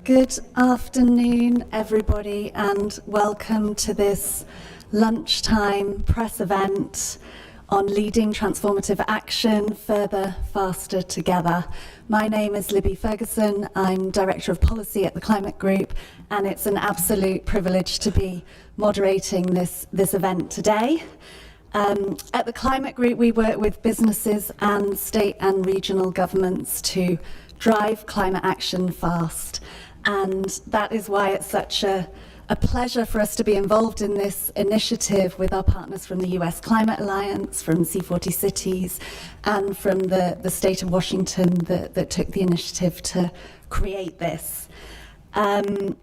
Good afternoon, everybody, and welcome to this lunchtime press event on leading transformative action further, faster together. My name is Libby Ferguson. I'm Director of Policy at the Climate Group, and it's an absolute privilege to be moderating this event today. At the Climate Group, we work with businesses and state and regional governments to drive climate action fast. And that is why it's such a pleasure for us to be involved in this initiative with our partners from the US Climate Alliance, from C40 Cities, and from the state of Washington that took the initiative to create this. The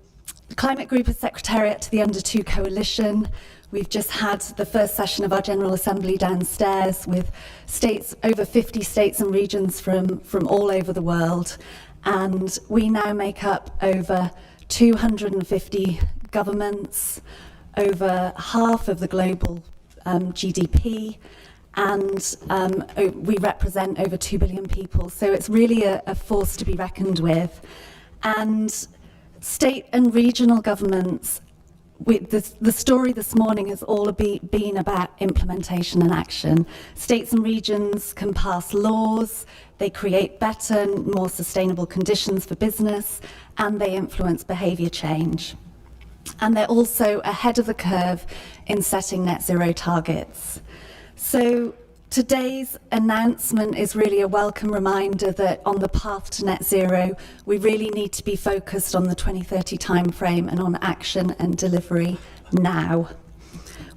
Climate Group is secretariat to the Under2 Coalition. We've just had the first session of our General Assembly downstairs with states, over 50 states and regions from all over the world. And we now make up over 250 governments, over half of the global GDP, and we represent over 2 billion people. So it's really a force to be reckoned with. And state and regional governments, the story this morning has all been about implementation and action. States and regions can pass laws, they create better and more sustainable conditions for business, and they influence behaviour change. And they're also ahead of the curve in setting net zero targets. So today's announcement is really a welcome reminder that on the path to net zero, we really need to be focused on the 2030 timeframe and on action and delivery now.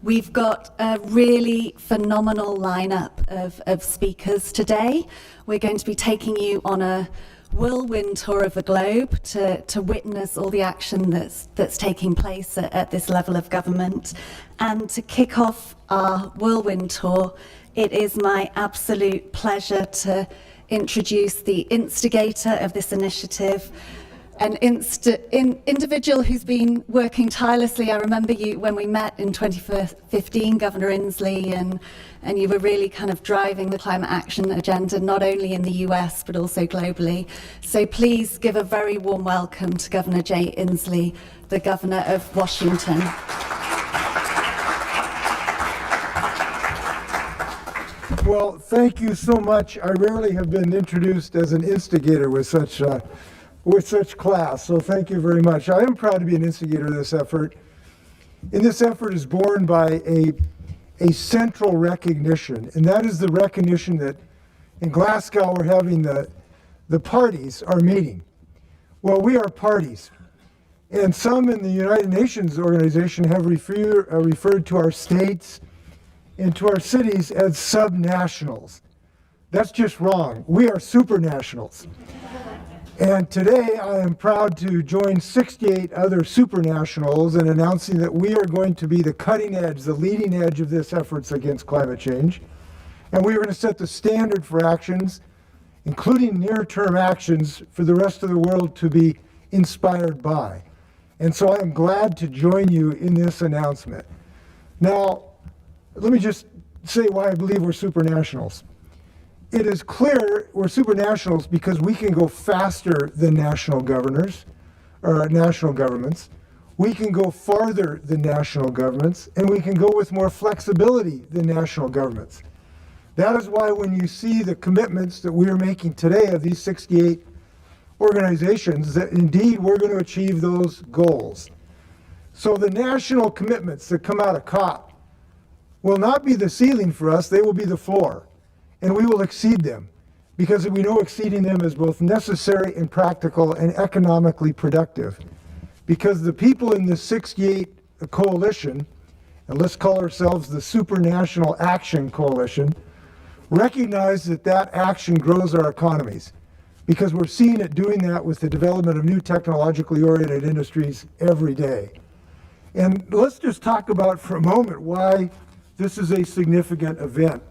We've got a really phenomenal lineup of speakers today. We're going to be taking you on a whirlwind tour of the globe to witness all the action that's taking place at this level of government. And to kick off our whirlwind tour, it is my absolute pleasure to introduce the instigator of this initiative, an individual who's been working tirelessly. I remember you when we met in 2015, Governor Inslee, and you were really kind of driving the climate action agenda, not only in the US, but also globally. So please give a very warm welcome to Governor Jay Inslee, the Governor of Washington. Well, thank you so much. I rarely have been introduced as an instigator with such class, so thank you very much. I am proud to be an instigator of this effort. And this effort is born by a central recognition, and that is the recognition that in Glasgow we're having the parties are meeting. Well, we are parties, and some in the United Nations organization have referred to our states and to our cities as subnationals. That's just wrong. We are supranationals. And today I am proud to join 68 other supranationals in announcing that we are going to be the cutting edge, the leading edge of this efforts against climate change. And we are going to set the standard for actions, including near-term actions for the rest of the world to be inspired by. And so I am glad to join you in this announcement. Now, let me just say why I believe we're supranationals. It is clear we're supranationals because we can go faster than national governors or national governments. We can go farther than national governments, and we can go with more flexibility than national governments. That is why when you see the commitments that we are making today of these 68 organizations, that indeed we're going to achieve those goals. So the national commitments that come out of COP will not be the ceiling for us, they will be the floor. And we will exceed them because we know exceeding them is both necessary and practical and economically productive. Because the people in the 68 coalition, and let's call ourselves the Supranational Action Coalition, recognize that action grows our economies. Because we're seeing it doing that with the development of new technologically oriented industries every day. And let's just talk about for a moment why this is a significant event.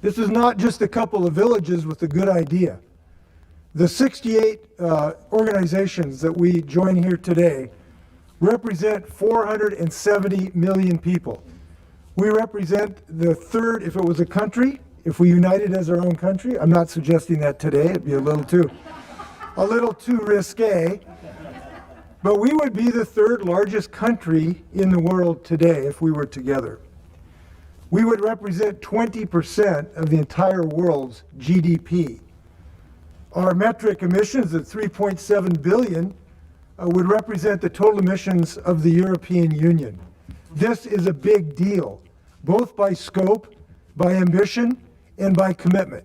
This is not just a couple of villages with a good idea. The 68 organizations that we join here today represent 470 million people. We represent the third, if it was a country, if we united as our own country. I'm not suggesting that today, it'd be a little too risque. But we would be the third largest country in the world today if we were together. We would represent 20% of the entire world's GDP. Our metric emissions at 3.7 billion would represent the total emissions of the European Union. This is a big deal, both by scope, by ambition, and by commitment.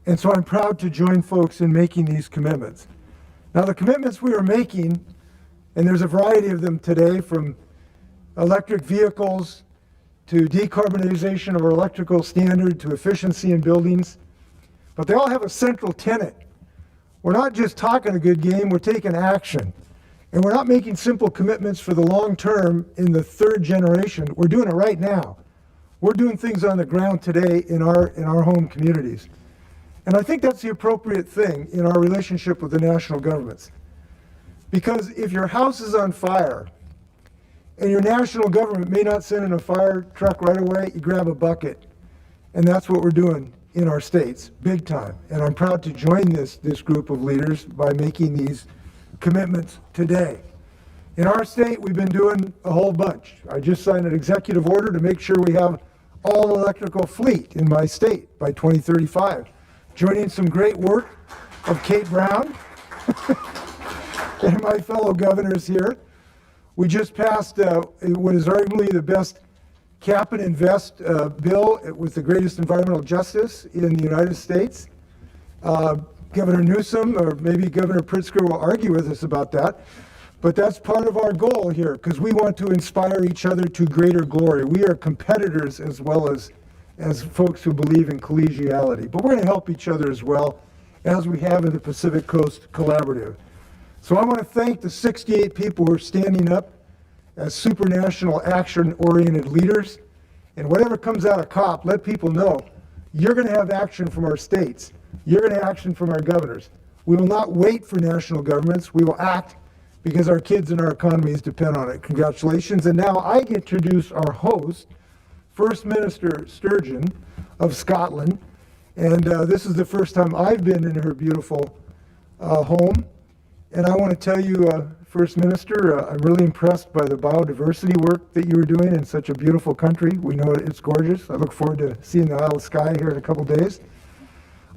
And so I'm proud to join folks in making these commitments. Now, the commitments we are making, and there's a variety of them today, from electric vehicles to decarbonization of our electrical standard to efficiency in buildings, but they all have a central tenet. We're not just talking a good game, we're taking action. And we're not making simple commitments for the long term in the third generation. We're doing it right now. We're doing things on the ground today in our home communities. And I think that's the appropriate thing in our relationship with the national governments. Because if your house is on fire and your national government may not send in a fire truck right away, you grab a bucket. And that's what we're doing in our states, big time. And I'm proud to join this group of leaders by making these commitments today. In our state, we've been doing a whole bunch. I just signed an executive order to make sure we have all electrical fleet in my state by 2035. Joining some great work of Kate Brown and my fellow governors here. We just passed what is arguably the best cap and invest bill with the greatest environmental justice in the United States. Governor Newsom, or maybe Governor Pritzker, will argue with us about that. But that's part of our goal here, because we want to inspire each other to greater glory. We are competitors as well as folks who believe in collegiality. But we're going to help each other as well, as we have in the Pacific Coast Collaborative. So I want to thank the 68 people who are standing up as supranational action-oriented leaders. And whatever comes out of COP, let people know you're going to have action from our states. You're going to have action from our governors. We will not wait for national governments. We will act because our kids and our economies depend on it. Congratulations. And now I get to introduce our host, First Minister Sturgeon of Scotland. And this is the first time I've been in her beautiful home. And I want to tell you, First Minister, I'm really impressed by the biodiversity work that you are doing in such a beautiful country. We know it's gorgeous. I look forward to seeing the Isle of Skye here in a couple days.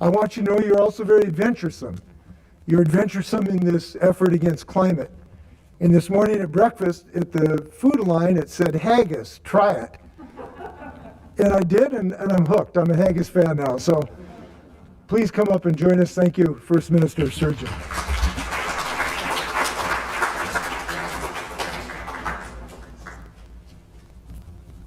I want you to know you're also very adventuresome. You're adventuresome in this effort against climate. And this morning at breakfast, at the food line, it said haggis, try it. And I did, and I'm hooked. I'm a haggis fan now. So please come up and join us. Thank you, First Minister Sturgeon.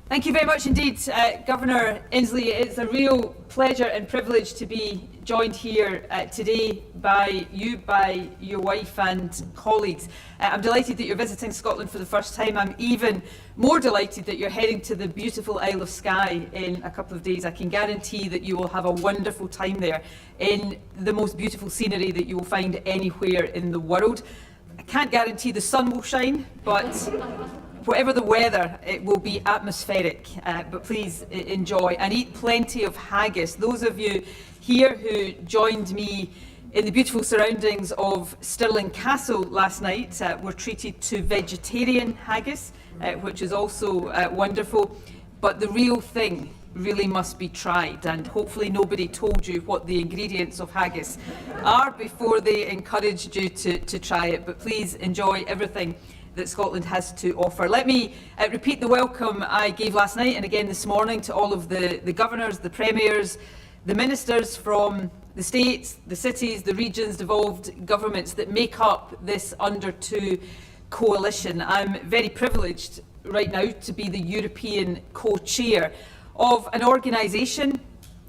Thank you very much indeed, Governor Inslee. It's a real pleasure and privilege to be joined here today by you, by your wife and colleagues. I'm delighted that you're visiting Scotland for the first time. I'm even more delighted that you're heading to the beautiful Isle of Skye in a couple of days. I can guarantee that you will have a wonderful time there in the most beautiful scenery that you will find anywhere in the world. I can't guarantee the sun will shine, but whatever the weather, it will be atmospheric, but please enjoy and eat plenty of haggis. Those of you here who joined me in the beautiful surroundings of Stirling Castle last night were treated to vegetarian haggis, which is also wonderful. But the real thing really must be tried, and hopefully nobody told you what the ingredients of haggis are before they encouraged you to try it. But please enjoy everything that Scotland has to offer. Let me repeat the welcome I gave last night and again this morning to all of the governors, the premiers, the ministers from the states, the cities, the regions, devolved governments that make up this Under2 coalition. I'm very privileged right now to be the European co-chair of an organisation,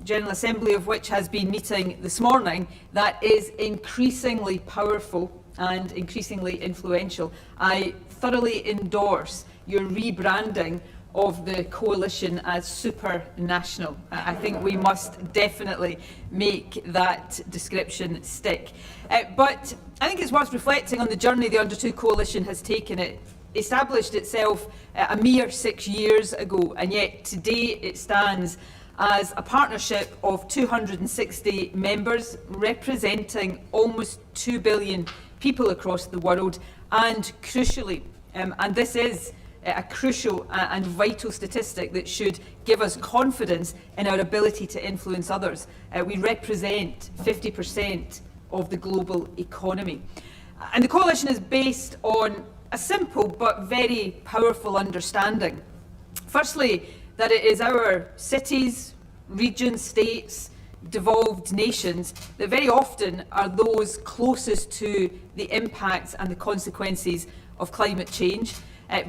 General Assembly of which has been meeting this morning, that is increasingly powerful and increasingly influential. I thoroughly endorse your rebranding of the coalition as supranational. I think we must definitely make that description stick. But I think it's worth reflecting on the journey the Under2 coalition has taken. It established itself a mere 6 years ago, and yet today it stands as a partnership of 260 members representing almost 2 billion people across the world And crucially, and this is a crucial and vital statistic that should give us confidence in our ability to influence others, we represent 50% of the global economy. And the coalition is based on a simple but very powerful understanding. Firstly, that it is our cities, regions, states, devolved nations that very often are those closest to the impacts and the consequences of climate change.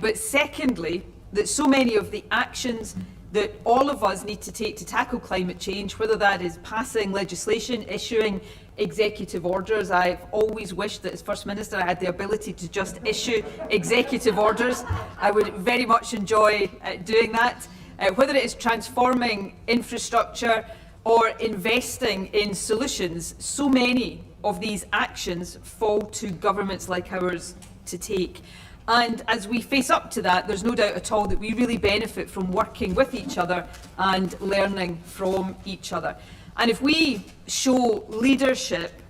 But secondly, that so many of the actions that all of us need to take to tackle climate change, whether that is passing legislation, issuing executive orders. I've always wished that as First Minister I had the ability to just issue executive orders. I would very much enjoy doing that. Whether it is transforming infrastructure or investing in solutions, so many of these actions fall to governments like ours to take. And as we face up to that, there's no doubt at all that we really benefit from working with each other and learning from each other. And if we show leadership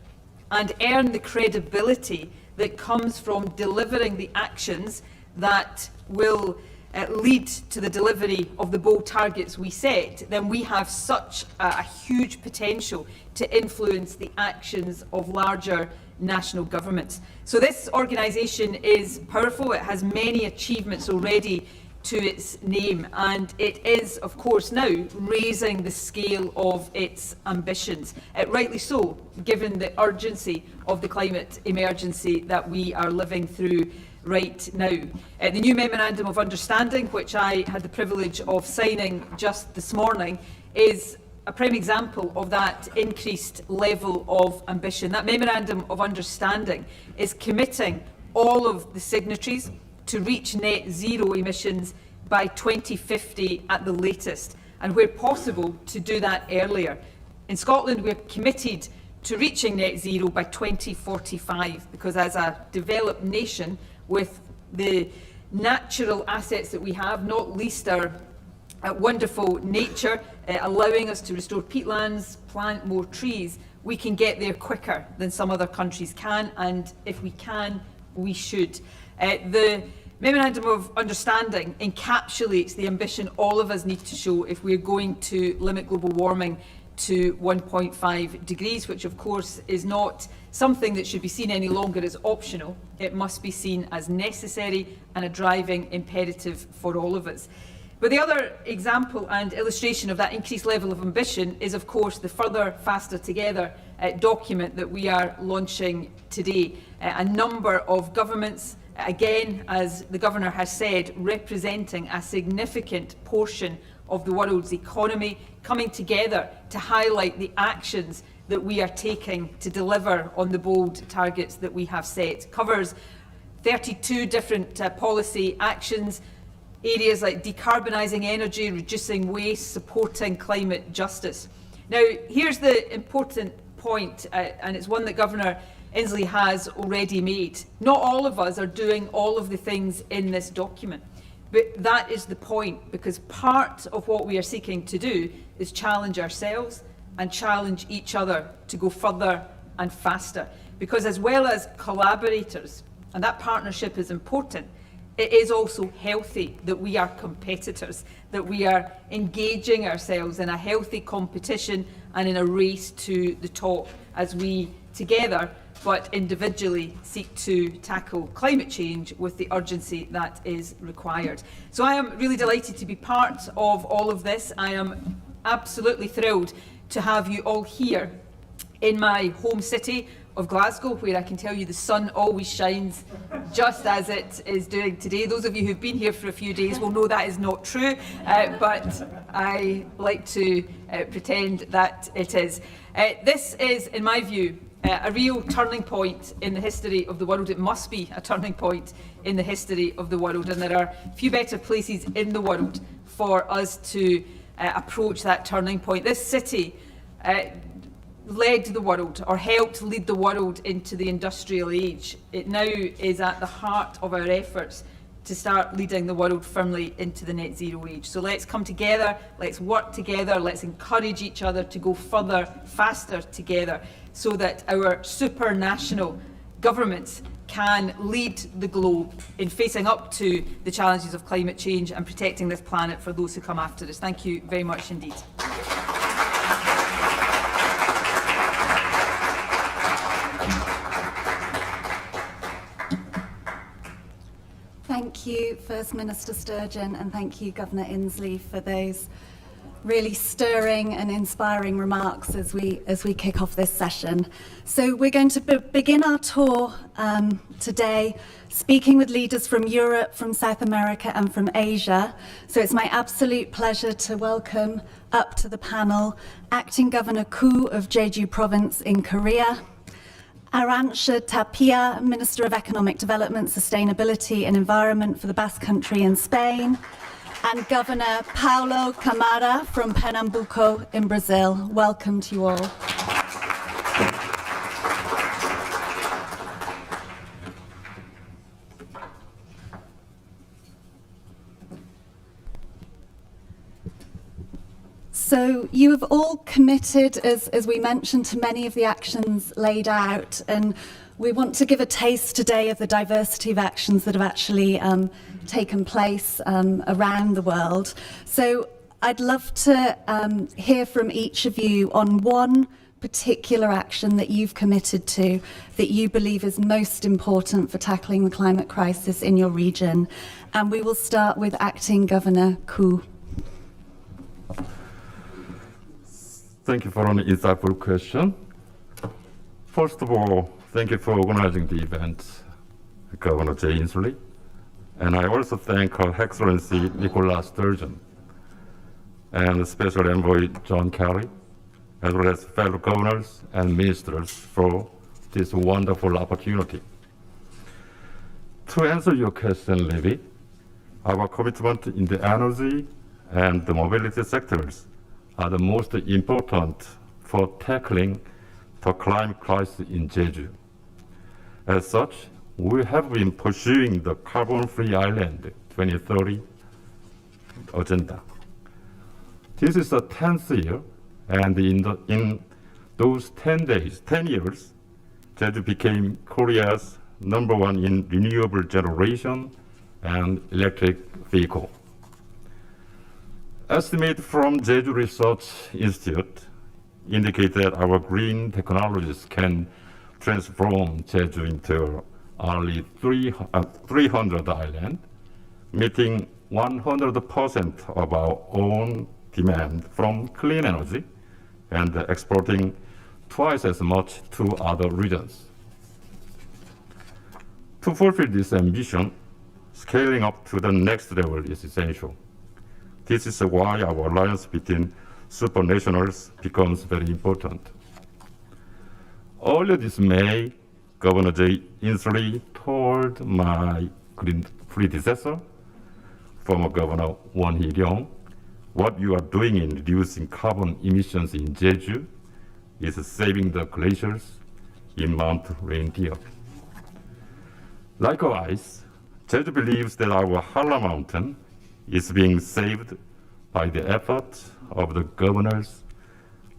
and earn the credibility that comes from delivering the actions that will lead to the delivery of the bold targets we set, then we have such a huge potential to influence the actions of larger national governments. So this organisation is powerful. It has many achievements already to its name, and it is, of course, now raising the scale of its ambitions. Rightly so, given the urgency of the climate emergency that we are living through right now. The new Memorandum of Understanding, which I had the privilege of signing just this morning, is a prime example of that increased level of ambition. That Memorandum of Understanding is committing all of the signatories to reach net zero emissions by 2050 at the latest, and where possible to do that earlier. In Scotland, we're committed to reaching net zero by 2045, because as a developed nation with the natural assets that we have, not least our wonderful nature, allowing us to restore peatlands, plant more trees, we can get there quicker than some other countries can, and if we can, we should. The Memorandum of Understanding encapsulates the ambition all of us need to show if we're going to limit global warming to 1.5 degrees, which of course is not something that should be seen any longer as optional. It must be seen as necessary and a driving imperative for all of us. But the other example and illustration of that increased level of ambition is, of course, the Further, Faster Together document that we are launching today. A number of governments, again, as the Governor has said, representing a significant portion of the world's economy, coming together to highlight the actions that we are taking to deliver on the bold targets that we have set. Covers 32 different policy actions, areas like decarbonising energy, reducing waste, supporting climate justice. Now, here's the important point, and it's one that Governor Inslee has already made. Not all of us are doing all of the things in this document, but that is the point, because part of what we are seeking to do is challenge ourselves and challenge each other to go further and faster. Because as well as collaborators, and that partnership is important, it is also healthy that we are competitors, that we are engaging ourselves in a healthy competition and in a race to the top as we together but individually seek to tackle climate change with the urgency that is required. So I am really delighted to be part of all of this. I am absolutely thrilled to have you all here in my home city of Glasgow, where I can tell you the sun always shines just as it is doing today. Those of you who've been here for a few days will know that is not true, but I like to pretend that it is. This is, in my view, a real turning point in the history of the world. It must be a turning point in the history of the world, and there are few better places in the world for us to approach that turning point. This city led the world, or helped lead the world into the industrial age. It now is at the heart of our efforts to start leading the world firmly into the net zero age. So let's come together, let's work together, let's encourage each other to go further, faster together, so that our supranational governments can lead the globe in facing up to the challenges of climate change and protecting this planet for those who come after us. Thank you very much indeed. Thank you, First Minister Sturgeon, and thank you, Governor Inslee, for those really stirring and inspiring remarks as we kick off this session. So we're going to begin our tour today speaking with leaders from Europe, from South America and from Asia. So it's my absolute pleasure to welcome up to the panel Acting Governor Koo of Jeju Province in Korea, Arantxa Tapia, Minister of Economic Development, Sustainability and Environment for the Basque Country in Spain, and Governor Paulo Camara from Pernambuco in Brazil. Welcome to you all. So you have all committed, as we mentioned, to many of the actions laid out, and we want to give a taste today of the diversity of actions that have actually taken place around the world. So I'd love to hear from each of you on one particular action that you've committed to that you believe is most important for tackling the climate crisis in your region. And we will start with Acting Governor Koo. Thank you for an insightful question. First of all, thank you for organizing the event, Governor J. Inslee. And I also thank Her Excellency Nicola Sturgeon and Special Envoy John Kerry, as well as fellow governors and ministers for this wonderful opportunity. To answer your question, Libby, our commitment in the energy and the mobility sectors are the most important for tackling the climate crisis in Jeju. As such, we have been pursuing the carbon-free island 2030 agenda. This is the 10th year, and in those 10 years, Jeju became Korea's #1 in renewable generation and electric vehicle. Estimates from Jeju Research Institute indicate that our green technologies can transform Jeju into only 300 island, meeting 100% of our own demand from clean energy and exporting twice as much to other regions. To fulfill this ambition, scaling up to the next level is essential. This is why our alliance between supranationals becomes very important. Earlier this May, Governor J. Inslee told my predecessor, former Governor Won Hee-ryong, what you are doing in reducing carbon emissions in Jeju is saving the glaciers in Mount Reindeer. Likewise, Jeju believes that our Halla Mountain is being saved by the efforts of the governors,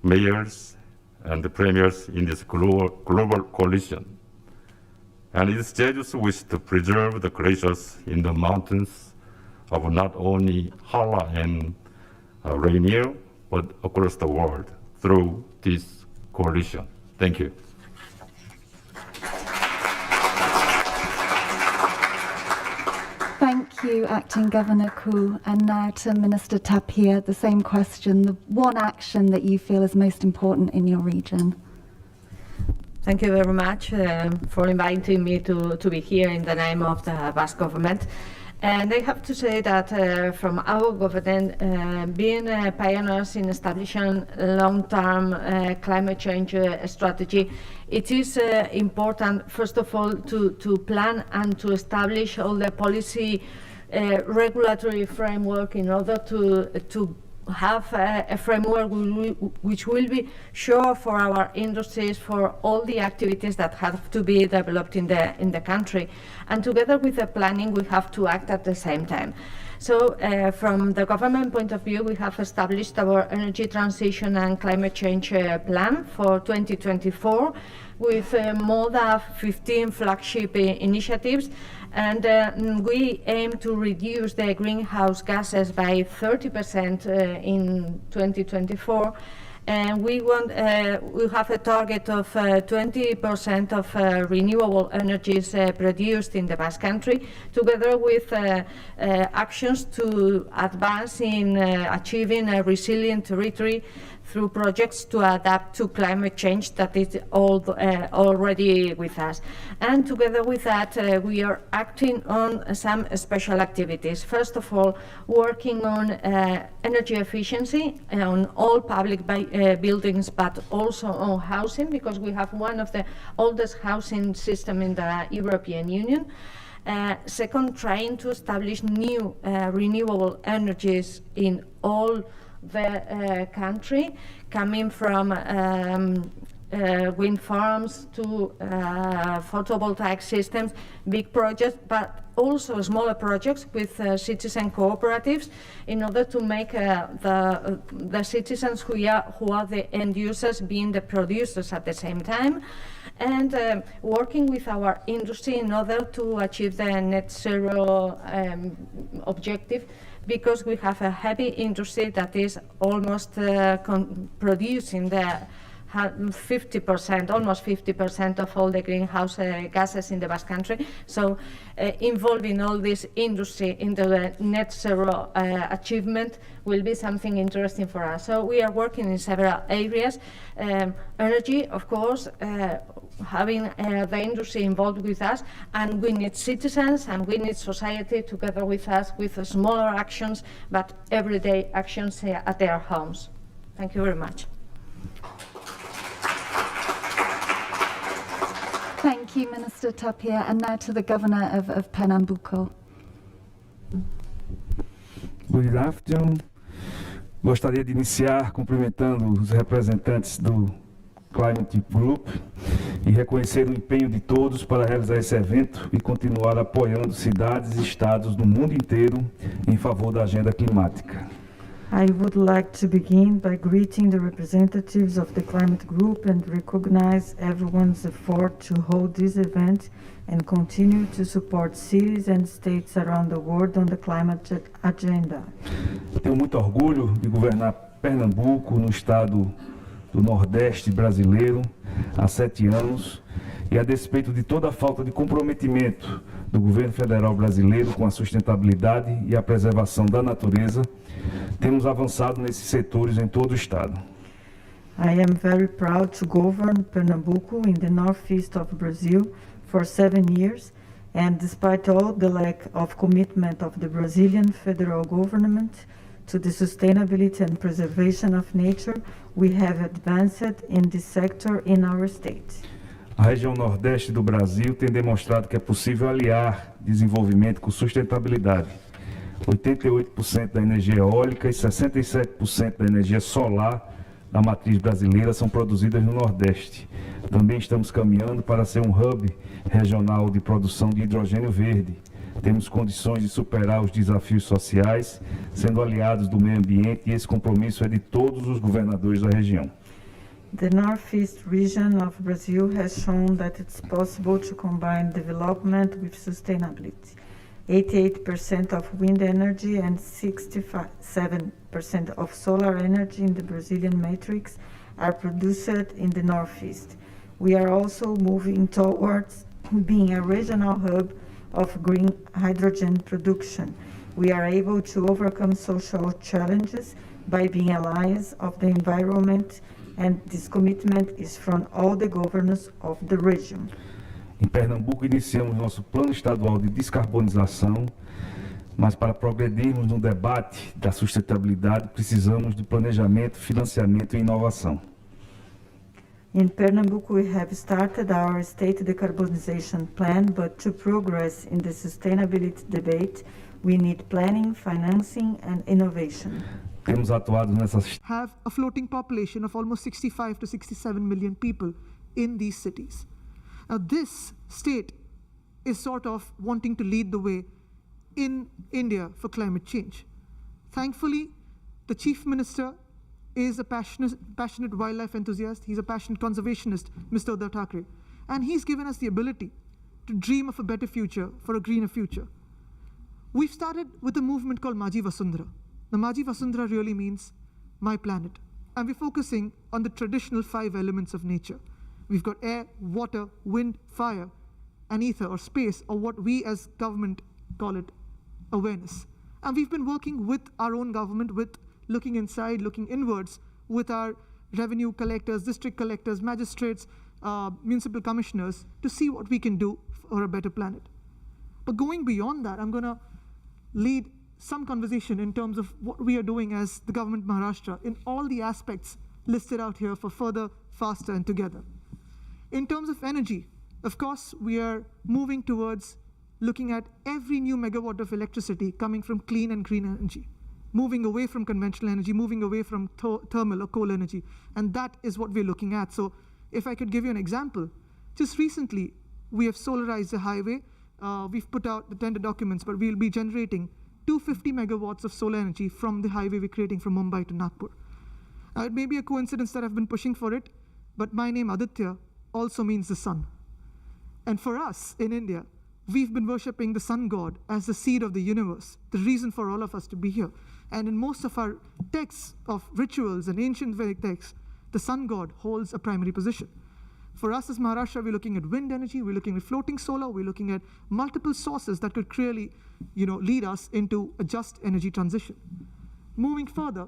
mayors, and the premiers in this global coalition. And it is Jeju's wish to preserve the glaciers in the mountains of not only Halla and Rainier, but across the world through this coalition. Thank you. Thank you, Acting Governor Koo. And now to Minister Tapia, the same question, the one action that you feel is most important in your region. Thank you very much for inviting me to be here in the name of the Basque government. And I have to say that from our government, being pioneers in establishing long-term climate change strategy, it is important, first of all, to plan and to establish all the policy regulatory framework in order to have a framework which will be sure for our industries, for all the activities that have to be developed in the country. And together with the planning, we have to act at the same time. So from the government point of view, we have established our energy transition and climate change plan for 2024 with more than 15 flagship initiatives, and we aim to reduce the greenhouse gases by 30% in 2024. And we have a target of 20% of renewable energies produced in the Basque Country, together with actions to advance in achieving a resilient territory through projects to adapt to climate change that is already with us. And together with that, we are acting on some special activities. First of all, working on energy efficiency on all public buildings, but also on housing, because we have one of the oldest housing system in the European Union. Second, trying to establish new renewable energies in all the country, coming from wind farms to photovoltaic systems, big projects, but also smaller projects with citizen cooperatives, in order to make the citizens who are the end users being the producers at the same time, and working with our industry in order to achieve the net zero objective, because we have a heavy industry that is almost producing the 50%, almost 50% of all the greenhouse gases in the Basque Country. So involving all this industry into the net zero achievement will be something interesting for us. So we are working in several areas. Energy, of course, having the industry involved with us, and we need citizens and we need society together with us with smaller actions, but everyday actions at their homes. Thank you very much. Thank you, Minister Tapia. And now to the Governor of Pernambuco. Good afternoon. Gostaria de iniciar cumprimentando os representantes do Climate Group e reconhecer o empenho de todos para realizar esse evento e continuar apoiando cidades e estados no mundo inteiro em favor da agenda climática. I would like to begin by greeting the representatives of the Climate Group and recognize everyone's effort to hold this event and continue to support cities and states around the world on the climate agenda. Tenho muito orgulho de governar Pernambuco, no estado do Nordeste brasileiro, há 7 anos, e a despeito de toda a falta de comprometimento do governo federal brasileiro com a sustentabilidade e a preservação da natureza, temos avançado nesses setores em todo o estado. I am very proud to govern Pernambuco in the northeast of Brazil for 7 years, and despite all the lack of commitment of the Brazilian federal government to the sustainability and preservation of nature, we have advanced in this sector in our state. A região nordeste do Brasil tem demonstrado que é possível aliar desenvolvimento com sustentabilidade. 88% da energia eólica e 67% da energia solar da matriz brasileira são produzidas no Nordeste. Também estamos caminhando para ser um hub regional de produção de hidrogênio verde. Temos condições de superar os desafios sociais, sendo aliados do meio ambiente, e esse compromisso é de todos os governadores da região. The northeast region of Brazil has shown that it's possible to combine development with sustainability. 88% of wind energy and 67% of solar energy in the Brazilian matrix are produced in the northeast. We are also moving towards being a regional hub of green hydrogen production. We are able to overcome social challenges by being allies of the environment, and this commitment is from all the governors of the region. Em Pernambuco, iniciamos nosso plano estadual de descarbonização, mas para progredirmos no debate da sustentabilidade, precisamos de planejamento, financiamento e inovação. In Pernambuco, we have started our state decarbonization plan, but to progress in the sustainability debate, we need planning, financing, and innovation. Temos atuado nessas have a floating population of almost 65 to 67 million people in these cities. Now, this state is sort of wanting to lead the way in India for climate change. Thankfully, the Chief Minister is a passionate wildlife enthusiast. He's a passionate conservationist, Mr. Uddhav Thackeray. And he's given us the ability to dream of a better future, for a greener future. We've started with a movement called Maji Vasundhara. The Maji Vasundhara really means my planet. And we're focusing on the traditional 5 elements of nature. We've got air, water, wind, fire, and ether, or space, or what we as government call it, awareness. And we've been working with our own government, with looking inside, looking inwards, with our revenue collectors, district collectors, magistrates, municipal commissioners, to see what we can do for a better planet. But going beyond that, I'm going to lead some conversation in terms of what we are doing as the government of Maharashtra in all the aspects listed out here for further, faster, and together. In terms of energy, of course, we are moving towards looking at every new megawatt of electricity coming from clean and green energy, moving away from conventional energy, moving away from thermal or coal energy. And that is what we're looking at. So if I could give you an example, just recently, we have solarized the highway. We've put out the tender documents, but we'll be generating 250 megawatts of solar energy from the highway we're creating from Mumbai to Nagpur. It may be a coincidence that I've been pushing for it, but my name Aditya also means the sun. And for us in India, we've been worshipping the sun god as the seed of the universe, the reason for all of us to be here. And in most of our texts of rituals and ancient Vedic texts, the sun god holds a primary position. For us as Maharashtra, we're looking at wind energy, we're looking at floating solar, we're looking at multiple sources that could clearly, lead us into a just energy transition. Moving further,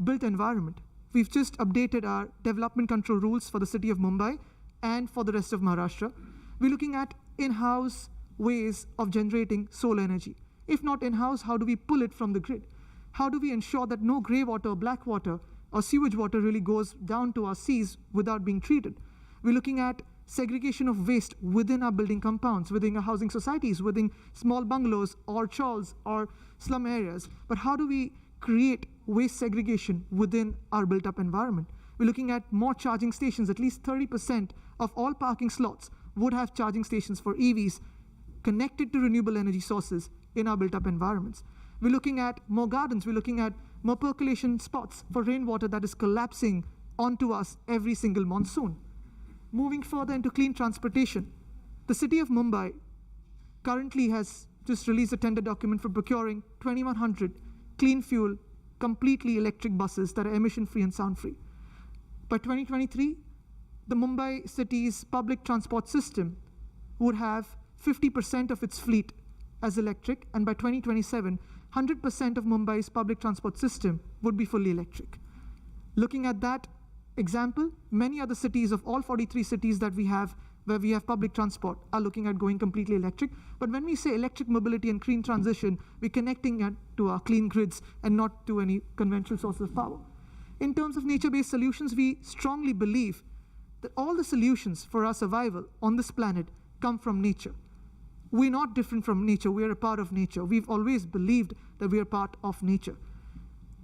built environment. We've just updated our development control rules for the city of Mumbai and for the rest of Maharashtra. We're looking at in-house ways of generating solar energy. If not in-house, how do we pull it from the grid? How do we ensure that no grey water, black water, or sewage water really goes down to our seas without being treated? We're looking at segregation of waste within our building compounds, within our housing societies, within small bungalows or chawls or slum areas. But how do we create waste segregation within our built-up environment? We're looking at more charging stations. At least 30% of all parking slots would have charging stations for EVs connected to renewable energy sources in our built-up environments. We're looking at more gardens. We're looking at more percolation spots for rainwater that is collapsing onto us every single monsoon. Moving further into clean transportation, the city of Mumbai currently has just released a tender document for procuring 2,100 clean fuel, completely electric buses that are emission-free and sound-free. By 2023, the Mumbai city's public transport system would have 50% of its fleet as electric, and by 2027, 100% of Mumbai's public transport system would be fully electric. Looking at that example, many other cities of all 43 cities that we have where we have public transport are looking at going completely electric. But when we say electric mobility and green transition, we're connecting it to our clean grids and not to any conventional sources of power. In terms of nature-based solutions, we strongly believe that all the solutions for our survival on this planet come from nature. We're not different from nature, we're a part of nature. We've always believed that we're part of nature.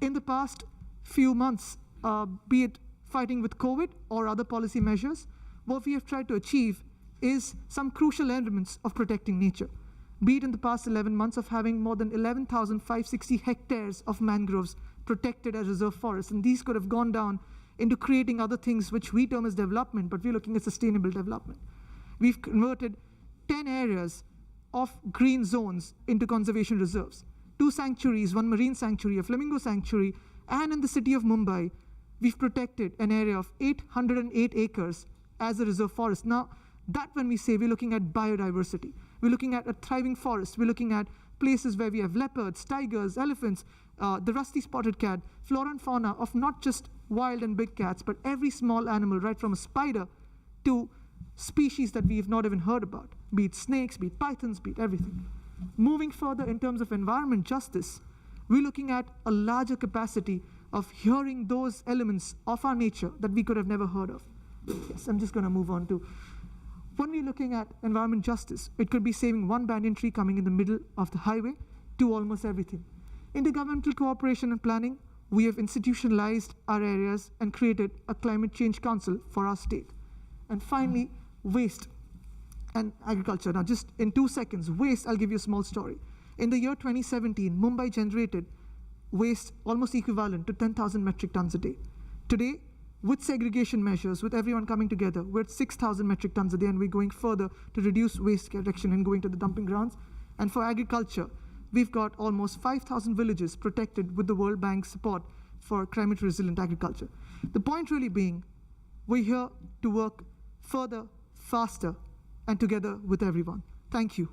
In the past few months, be it fighting with COVID or other policy measures, what we have tried to achieve is some crucial elements of protecting nature. Be it in the past 11 months of having more than 11,560 hectares of mangroves protected as reserve forests, and these could have gone down into creating other things which we term as development, but we're looking at sustainable development. We've converted 10 areas of green zones into conservation reserves. 2 sanctuaries, 1 marine sanctuary, a flamingo sanctuary, and in the city of Mumbai, we've protected an area of 808 acres as a reserve forest. Now, that when we say we're looking at biodiversity, we're looking at a thriving forest, we're looking at places where we have leopards, tigers, elephants, the rusty spotted cat, flora and fauna of not just wild and big cats, but every small animal, right from a spider to species that we have not even heard about, be it snakes, be it pythons, be it everything. Moving further in terms of environment justice, we're looking at a larger capacity of hearing those elements of our nature that we could have never heard of. Yes, I'm just going to move on to, when we're looking at environment justice, it could be saving 1 banyan tree coming in the middle of the highway to almost everything. Intergovernmental cooperation and planning, we have institutionalized our areas and created a climate change council for our state. And finally, waste and agriculture. Now, just in 2 seconds, waste, I'll give you a small story. In the year 2017, Mumbai generated waste almost equivalent to 10,000 metric tons a day. Today, with segregation measures, with everyone coming together, we're at 6,000 metric tons a day, and we're going further to reduce waste collection and going to the dumping grounds. And for agriculture, we've got almost 5,000 villages protected with the World Bank's support for climate resilient agriculture. The point really being, we're here to work further, faster, and together with everyone. Thank you.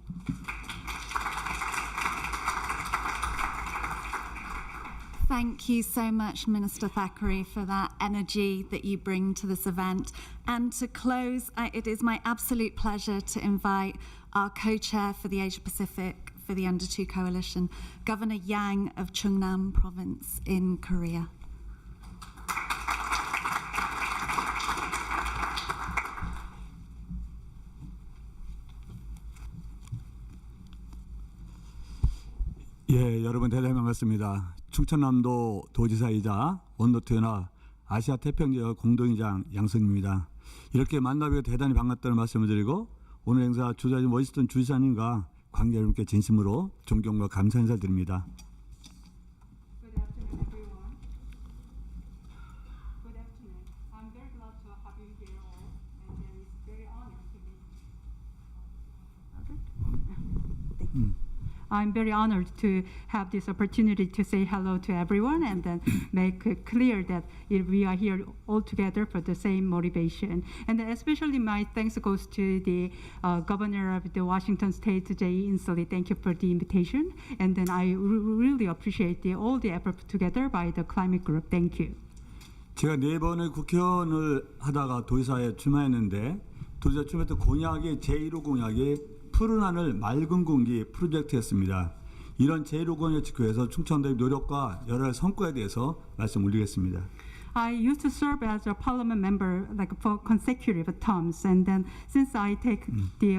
Thank you so much, Minister Thackeray, for that energy that you bring to this event. And to close, it is my absolute pleasure to invite our co-chair for the Asia Pacific for the Under2 Coalition, Governor Yang of Chungnam Province in Korea. 예, 여러분 대단히 반갑습니다. 충청남도 도지사이자 언더2 연합 아시아 태평지역 공동의장 양승입니다. 이렇게 만나뵈어 대단히 반갑다는 말씀을 드리고 오늘 행사 주재진 워싱턴 주지사님과 관계 여러분께 진심으로 존경과 감사 인사를 드립니다. Good afternoon, everyone. Good afternoon. I'm very glad to have you here all, and it's very honored to be. I'm very honored to have this opportunity to say hello to everyone and then make it clear that we are here all together for the same motivation. And especially my thanks goes to the Governor of the Washington State, Jay Inslee. Thank you for the invitation. And then I really appreciate all the effort put together by the climate group. Thank you. 제가 4번의 국회의원을 하다가 도지사에 출마했는데 도지사 출마 때 공약이 제1호 공약이 푸른 하늘 맑은 공기 프로젝트였습니다. 이런 제1호 공약을 지켜서 충청도의 노력과 여러 성과에 대해서 말씀 올리겠습니다. I used to serve as a parliament member like for consecutive terms, and then since I took the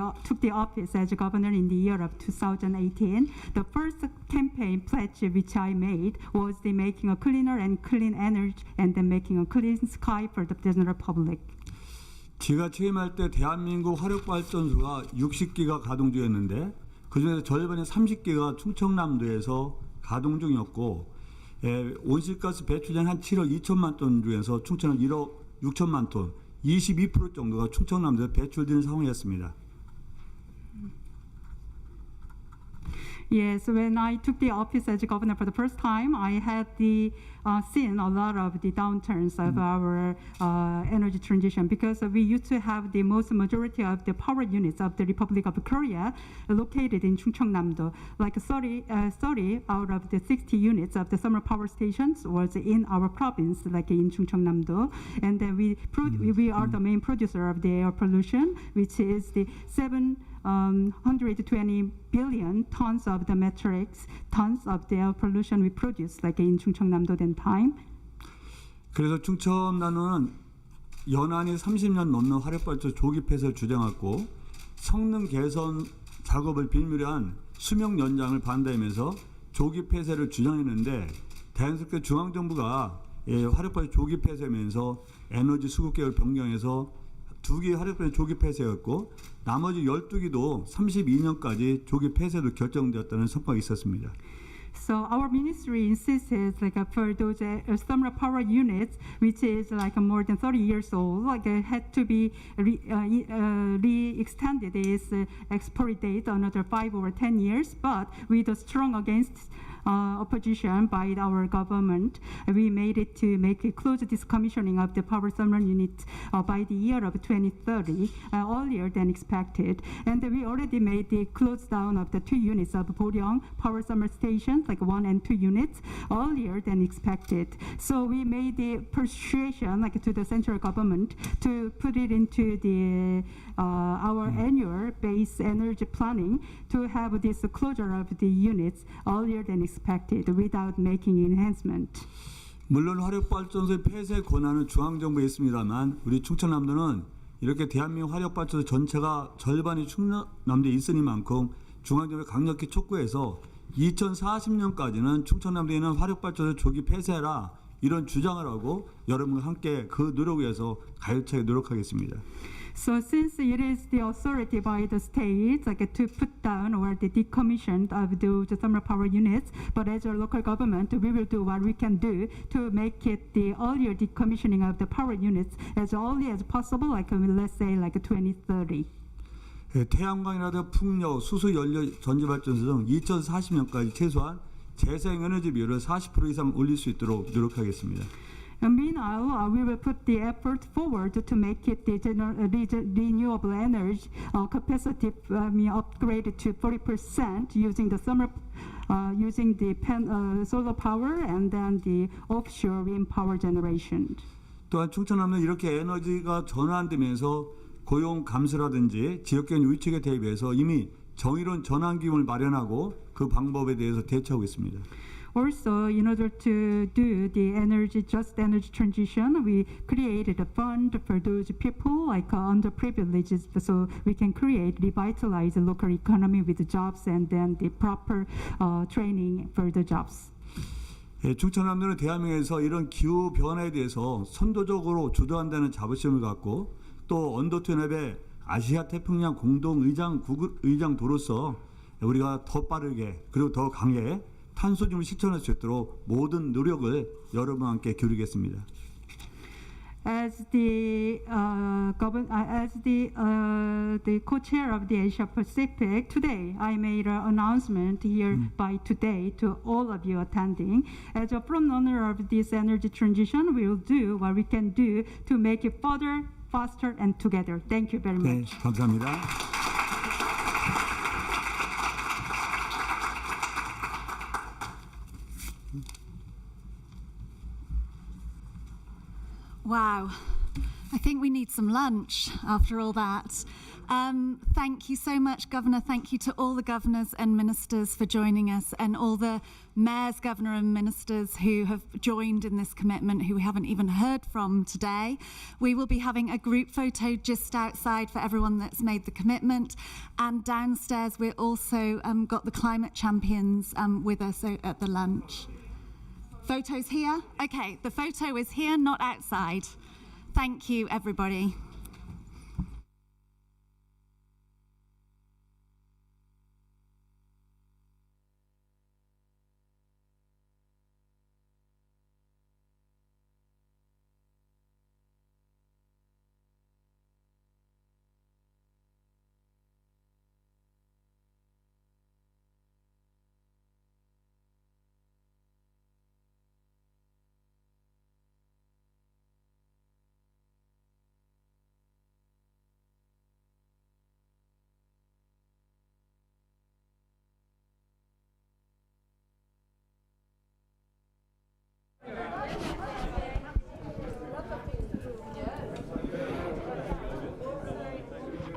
office as a governor in the year of 2018, the first campaign pledge which I made was the making a cleaner and clean energy, and then making a clean sky for the general public. 제가 취임할 때 대한민국 화력발전소가 60기가 가동 중이었는데 그중에서 절반의 30기가 충청남도에서 가동 중이었고 온실가스 배출량 한 7억 2천만 톤 중에서 충청은 1억 6천만 톤, 22% 정도가 충청남도에 배출되는 상황이었습니다. Yes, when I took the office as a governor for the first time, I had seen a lot of the downturns of our energy transition because we used to have the most majority of the power units of the Republic of Korea located in Chungcheongnam-do. Like 30 out of the 60 units of the thermal power stations was in our province, like in Chungcheongnam-do. And then we are the main producer of the air pollution, which is the 120 billion tons of the metric tons of the air pollution we produce, like in Chungcheongnam-do then time. 그래서 충청남도는 연한이 30년 넘는 화력발전 조기 폐쇄를 주장했고 성능 개선 작업을 빌미로 한 수명 연장을 반대하면서 조기 폐쇄를 주장했는데 자연스럽게 중앙정부가 화력발전 조기 폐쇄하면서 에너지 수급 계획을 변경해서 2기 화력발전 조기 폐쇄였고 나머지 12기도 32년까지 조기 폐쇄로 결정되었다는 성과가 있었습니다. So our ministry insists like for those thermal power units, which is like more than 30 years old, like had to be re-extended its expiry date another 5 or 10 years. But with a strong against opposition by our government, we made it to make a close decommissioning of the power thermal unit by the year of 2030, earlier than expected. And we already made the close down of the 2 units of Boryong power thermal station, like 1 and 2 units, earlier than expected. So we made the persuasion like to the central government to put it into the our annual base energy planning to have this closure of the units earlier than expected without making enhancement. 물론 화력발전소의 폐쇄 권한은 중앙정부에 있습니다만 우리 충청남도는 이렇게 대한민국 화력발전소 전체가 절반이 충청남도에 있으니만큼 중앙정부에 강력히 촉구해서 2040년까지는 충청남도에 있는 화력발전소 조기 폐쇄하라 이런 주장을 하고 여러분과 함께 그 노력을 위해서 가열차게 노력하겠습니다. So since it is the authority by the states to put down or the decommission of those thermal power units, but as a local government, we will do what we can do to make it the earlier decommissioning of the power units as early as possible, let's say 2030. 태양광이라든 풍력, 수소 연료 전지발전소 등 2040년까지 최소한 재생 에너지 비율을 40% 이상 올릴 수 있도록 노력하겠습니다. Meanwhile, we will put the effort forward to make it the renewable energy capacity upgraded to 40% using the solar power and then the offshore wind power generation. 또한 충청남도는 이렇게 에너지가 전환되면서 고용 감소라든지 지역적인 위축에 대비해서 이미 정의로운 전환기금을 마련하고 그 방법에 대해서 대처하고 있습니다. Also, in order to do the just energy transition, we created a fund for those people underprivileged, so we can revitalize the local economy with the jobs and then the proper training for the jobs. 충청남도는 대한민국에서 이런 기후 변화에 대해서 선도적으로 주도한다는 자부심을 갖고 또 언더2 연합의 아시아 태평양 공동 의장도로서 우리가 더 빠르게 그리고 더 강하게 탄소중을 실천할 수 있도록 모든 노력을 여러분과 함께 기울이겠습니다. As the co-chair of the Asia Pacific, today I made an announcement here by today to all of you attending. As a front runner of this energy transition, we will do what we can do to make it further, faster, and together. Thank you very much. 네, 감사합니다. Wow, I think we need some lunch after all that. Thank you so much, Governor. Thank you to all the governors and ministers for joining us, and all the mayors, governor and ministers who have joined in this commitment, who we haven't even heard from today. We will be having a group photo just outside for everyone that's made the commitment, and downstairs we're also got the climate champions with us at the lunch. Photos here? Okay, the photo is here, not outside. Thank you, everybody.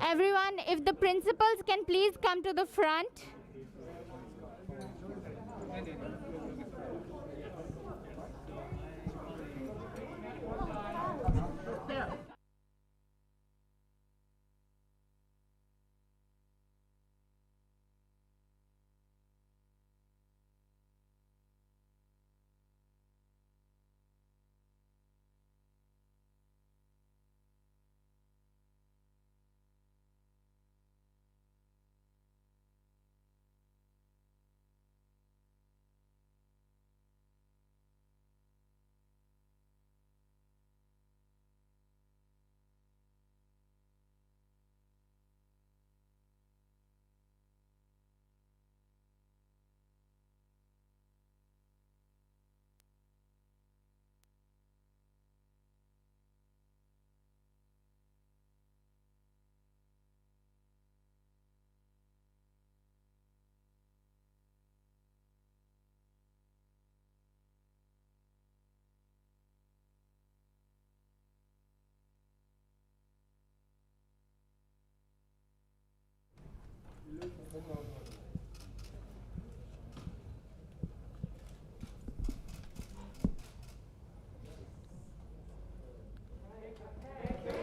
Everyone, if the principals can please come to the front.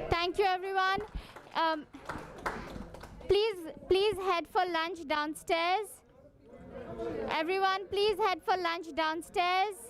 Thank you, everyone. Please head for lunch downstairs. Everyone, please head for lunch downstairs.